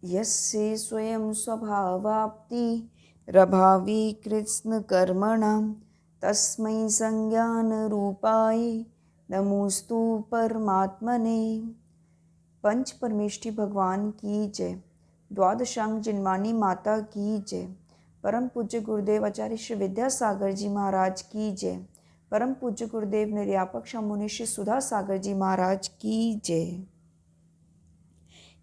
यस्य स्वयं स्वभावाप्तिरभावी कृत्स्नकर्मणां तस्मै संज्ञानरूपाय नमोस्तु परमात्मने। पंच परमेष्ठी भगवान की जय। द्वादशांग जिनवानी माता की जय। परम पूज्य गुरुदेव आचार्य श्री विद्यासागर जी महाराज की जय। परम पूज्य गुरुदेव निर्यापक शामुनि श्री सुधा सागर जी महाराज की जय।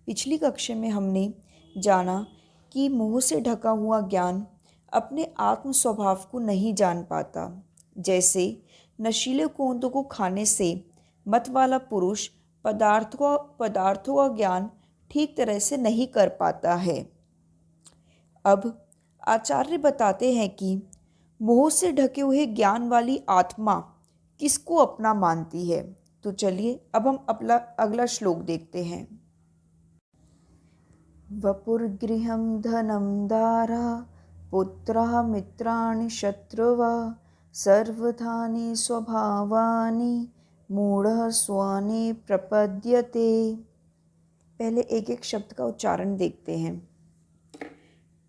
पिछली कक्षा में हमने जाना कि मोह से ढका हुआ ज्ञान अपने आत्म स्वभाव को नहीं जान पाता। जैसे नशीले कौंतों को खाने से मत वाला पुरुष पदार्थों का ज्ञान ठीक तरह से नहीं कर पाता है। अब आचार्य बताते हैं कि मोह से ढके हुए ज्ञान वाली आत्मा किसको अपना मानती है। तो चलिए अब हम अपना अगला श्लोक देखते हैं। वपुर्गृहं धनं दारा पुत्रः मित्राणि शत्रुवा सर्वथानि स्वभावानि मूढ़ः स्वानि प्रपद्यते। पहले एक एक शब्द का उच्चारण देखते हैं।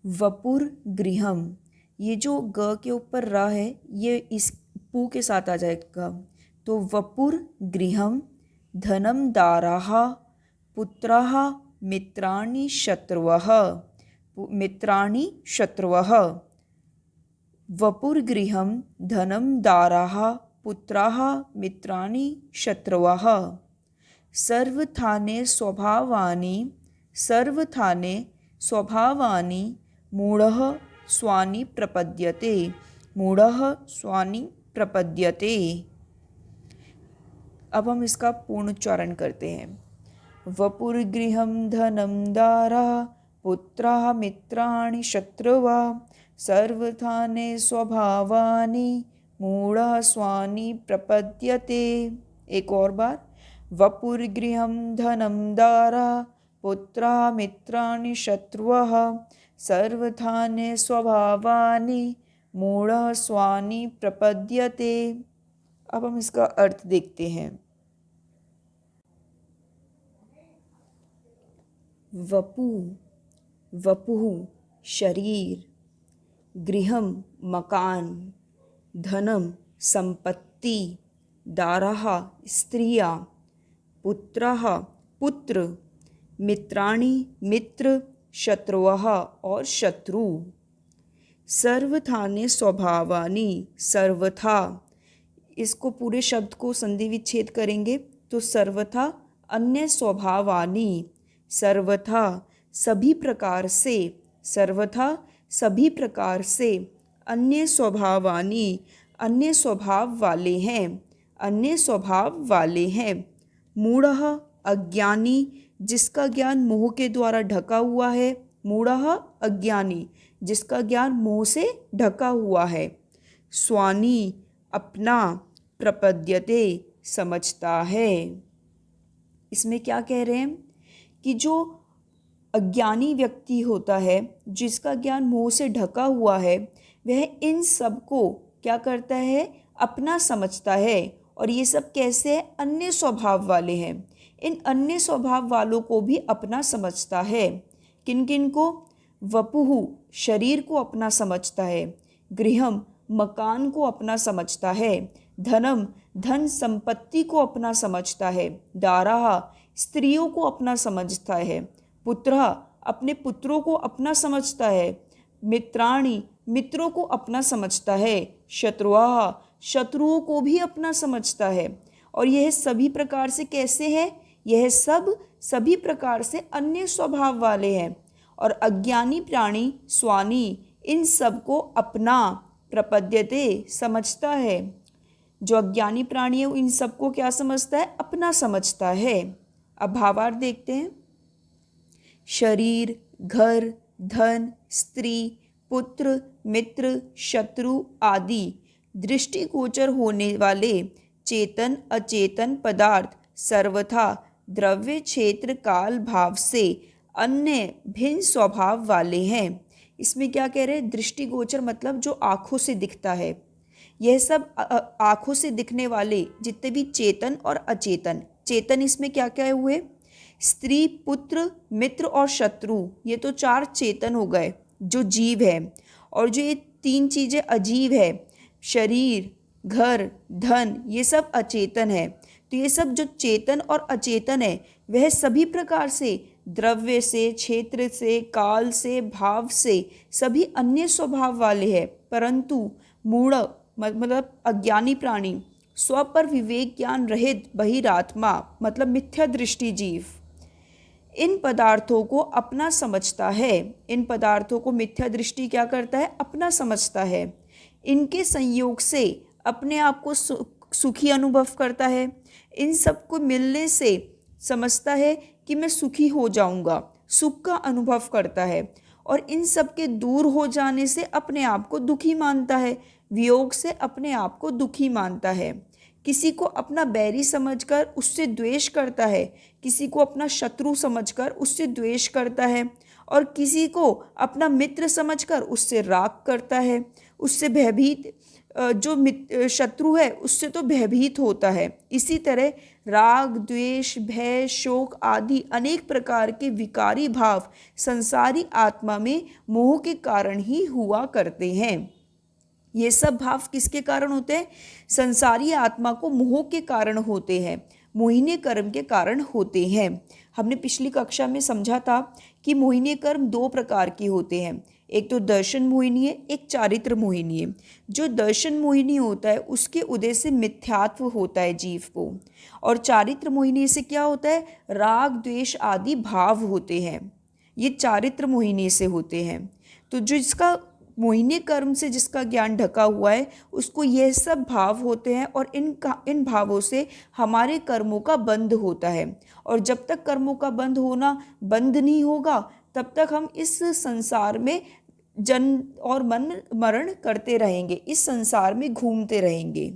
वपुर गृहम, ये जो ग के ऊपर र है ये इस पू के साथ आ जाएगा। तो वपुर गृहम धनम दाराः पुत्राः मित्राणि शत्रुवः। मित्राणि शत्रुवः। वपुर्गृहं धनं दाराः पुत्राः मित्राणि शत्रुवः सर्वथाने स्वभावानि मूढ़ः स्वानि प्रपद्यते। मूढ़ः स्वानि प्रपद्यते। अब हम इसका पूर्ण उच्चारण करते हैं। वपुर्गृहं धनं दाराः पुत्राः मित्राणि शत्रुवा सर्वथाने स्वभावानि मूढ़ः स्वानि प्रपद्यते। एक और बार। वपुर्गृहं धनं दाराः पुत्राः मित्राणि शत्रुवः सर्वथाने स्वभावानि मूढ़ः स्वानि प्रपद्यते। अब हम इसका अर्थ देखते हैं। वपुः शरीर, गृहम मकान, धनम संपत्ति, दाराः स्त्रियां, पुत्राः पुत्र, मित्राणि मित्र, शत्रुवः और शत्रु। सर्वथाने स्वभावानि, सर्वथा, इसको पूरे शब्द को संधि विच्छेद करेंगे तो सर्वथा अन्य स्वभावानि, सर्वथा सभी प्रकार से, सर्वथा सभी प्रकार से, अन्य स्वभावानि अन्य स्वभाव वाले हैं, अन्य स्वभाव वाले हैं। मूढ़ः अज्ञानी, जिसका ज्ञान मोह के द्वारा ढका हुआ है। मूढ़ः अज्ञानी, जिसका ज्ञान मोह से ढका हुआ है। स्वानि अपना, प्रपद्यते समझता है। इसमें क्या कह रहे हैं कि जो अज्ञानी व्यक्ति होता है, जिसका ज्ञान मोह से ढका हुआ है, वह इन सब को क्या करता है, अपना समझता है। और ये सब कैसे है, अन्य स्वभाव वाले हैं। इन अन्य स्वभाव वालों को भी अपना समझता है। किन किन को? वपुः शरीर को अपना समझता है, गृहम मकान को अपना समझता है, धनम धन संपत्ति को अपना समझता है, दाराः स्त्रियों को अपना समझता है, पुत्रः अपने पुत्रों को अपना समझता है, मित्राणि मित्रों को अपना समझता है, शत्रुआः शत्रुओं को भी अपना समझता है। और यह सभी प्रकार से कैसे है? यह सब सभी प्रकार से अन्य स्वभाव वाले हैं। और अज्ञानी प्राणी स्वानि इन सब को अपना, प्रपद्यते समझता है। जो अज्ञानी प्राणी है इन सबको क्या समझता है? अपना समझता है। अब भावार्थ देखते हैं। शरीर, घर, धन, स्त्री, पुत्र, मित्र, शत्रु आदि दृष्टिगोचर होने वाले चेतन अचेतन पदार्थ सर्वथा द्रव्य क्षेत्र काल भाव से अन्य भिन्न स्वभाव वाले हैं। इसमें क्या कह रहे हैं? दृष्टिगोचर मतलब जो आँखों से दिखता है। यह सब आँखों से दिखने वाले जितने भी चेतन और अचेतन, चेतन इसमें क्या क्या हुए? स्त्री, पुत्र, मित्र और शत्रु, ये तो 4 चेतन हो गए जो जीव है। और जो ये 3 चीज़ें अजीव है, शरीर, घर, धन, ये सब अचेतन है। तो ये सब जो चेतन और अचेतन है वह सभी प्रकार से, द्रव्य से, क्षेत्र से, काल से, भाव से, सभी अन्य स्वभाव वाले हैं। परंतु मूढ़ मतलब अज्ञानी प्राणी, स्व पर विवेक ज्ञान रहित बहिरात्मा मतलब मिथ्या दृष्टि जीव इन पदार्थों को अपना समझता है। इन पदार्थों को मिथ्या दृष्टि क्या करता है? अपना समझता है। इनके संयोग से अपने आप को सुखी अनुभव करता है। इन सब को मिलने से समझता है कि मैं सुखी हो जाऊंगा, सुख का अनुभव करता है। और इन सब के दूर हो जाने से अपने आप को दुखी मानता है, वियोग से अपने आप को दुखी मानता है। किसी को अपना बैरी समझकर उससे द्वेष करता है, किसी को अपना शत्रु समझकर उससे द्वेष करता है, और किसी को अपना मित्र समझकर उससे राग करता है। उससे भयभीत, जो शत्रु है उससे तो भयभीत होता है। इसी तरह राग, द्वेष, भय, शोक आदि अनेक प्रकार के विकारी भाव संसारी आत्मा में मोह के कारण ही हुआ करते हैं। ये सब भाव किसके कारण होते हैं? संसारी आत्मा को मोह के कारण होते हैं, मोहिनी कर्म के कारण होते हैं। हमने पिछली कक्षा में समझा था कि मोहिनी कर्म 2 प्रकार के होते हैं, एक तो दर्शन मोहिनी है, एक चारित्र मोहिनी है। जो दर्शन मोहिनी होता है उसके उदय से मिथ्यात्व होता है जीव को, और चारित्र मोहिनी से क्या होता है? राग, द्वेष आदि भाव होते हैं। ये चारित्र मोहिनी से होते हैं। तो जो इसका मोहिनी कर्म से जिसका ज्ञान ढका हुआ है उसको यह सब भाव होते हैं, और इन भावों से हमारे कर्मों का बंध होता है। और जब तक कर्मों का बंद नहीं होगा तब तक हम इस संसार में जन्म और मरण करते रहेंगे, इस संसार में घूमते रहेंगे।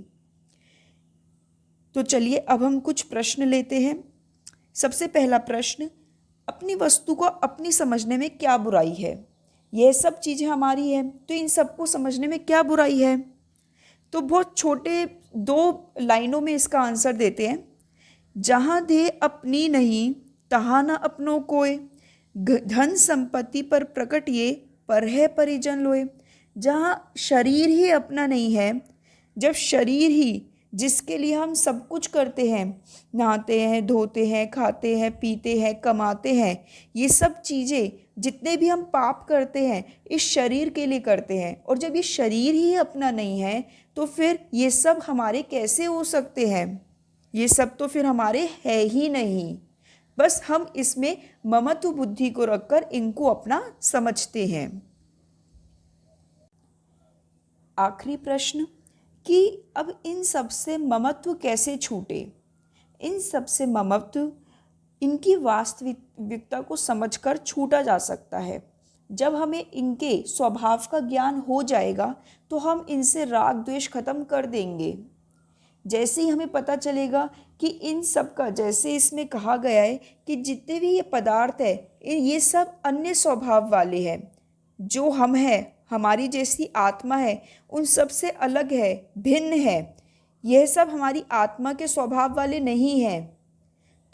तो चलिए अब हम कुछ प्रश्न लेते हैं। सबसे पहला प्रश्न, अपनी वस्तु को अपनी समझने में क्या बुराई है? यह सब चीज़ें हमारी है तो इन सबको समझने में क्या बुराई है? तो बहुत छोटे 2 लाइनों में इसका आंसर देते हैं। जहाँ देह अपनी नहीं तहाँ न अपनों कोय, धन संपत्ति पर प्रकट ये पर है परिजन लोए। जहाँ शरीर ही अपना नहीं है, जब शरीर ही जिसके लिए हम सब कुछ करते हैं, नहाते हैं, धोते हैं, खाते हैं, पीते हैं, कमाते हैं, ये सब चीज़ें जितने भी हम पाप करते हैं इस शरीर के लिए करते हैं। और जब ये शरीर ही अपना नहीं है तो फिर ये सब हमारे कैसे हो सकते हैं? ये सब तो फिर हमारे है ही नहीं। बस हम इसमें ममत्व बुद्धि को रखकर इनको अपना समझते हैं। आखिरी प्रश्न कि अब इन सब से ममत्व कैसे छूटे? इन सब से ममत्व इनकी वास्तविकता को समझकर छूटा जा सकता है। जब हमें इनके स्वभाव का ज्ञान हो जाएगा तो हम इनसे राग द्वेष खत्म कर देंगे। जैसे ही हमें पता चलेगा कि इन सब का, जैसे इसमें कहा गया है कि जितने भी ये पदार्थ है ये सब अन्य स्वभाव वाले हैं, जो हम हैं, हमारी जैसी आत्मा है उन सब से अलग है, भिन्न है, यह सब हमारी आत्मा के स्वभाव वाले नहीं हैं।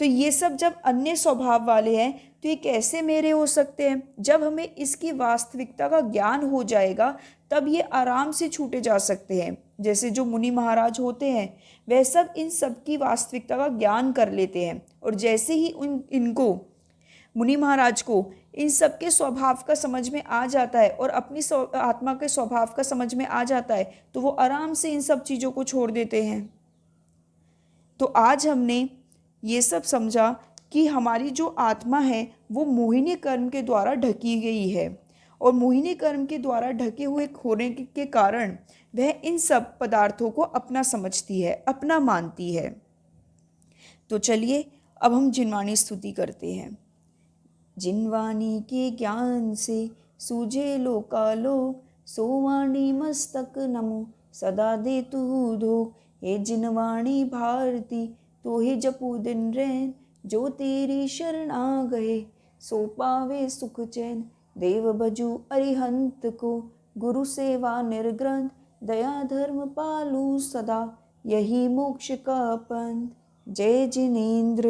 तो ये सब जब अन्य स्वभाव वाले हैं तो ये कैसे मेरे हो सकते हैं? जब हमें इसकी वास्तविकता का ज्ञान हो जाएगा तब ये आराम से छूटे जा सकते हैं। जैसे जो मुनि महाराज होते हैं वह सब इन सब की वास्तविकता का ज्ञान कर लेते हैं, और जैसे ही इनको मुनि महाराज को इन सब के स्वभाव का समझ में आ जाता है और अपनी आत्मा के स्वभाव का समझ में आ जाता है तो वो आराम से इन सब चीज़ों को छोड़ देते हैं। तो आज हमने ये सब समझा कि हमारी जो आत्मा है वो मोहिनी कर्म के द्वारा ढकी गई है, और मोहिनी कर्म के द्वारा ढके हुए होने के कारण वह इन सब पदार्थों को अपना समझती है, अपना मानती है। तो चलिए अब हम जिनवाणी स्तुति करते हैं। जिनवाणी के ज्ञान से सूझे लोकालोक, सोवाणी मस्तक नमो सदा दे तू धो। हे जिनवाणी भारती तो हे जपू दिन रैन, जो तेरी शरण आ गए सो पावे सुख चैन। देव भजू अरिहंत को गुरु सेवा निर्ग्रंथ, दया धर्म पालू सदा यही मोक्ष का पंथ। जय जिनेन्द्र।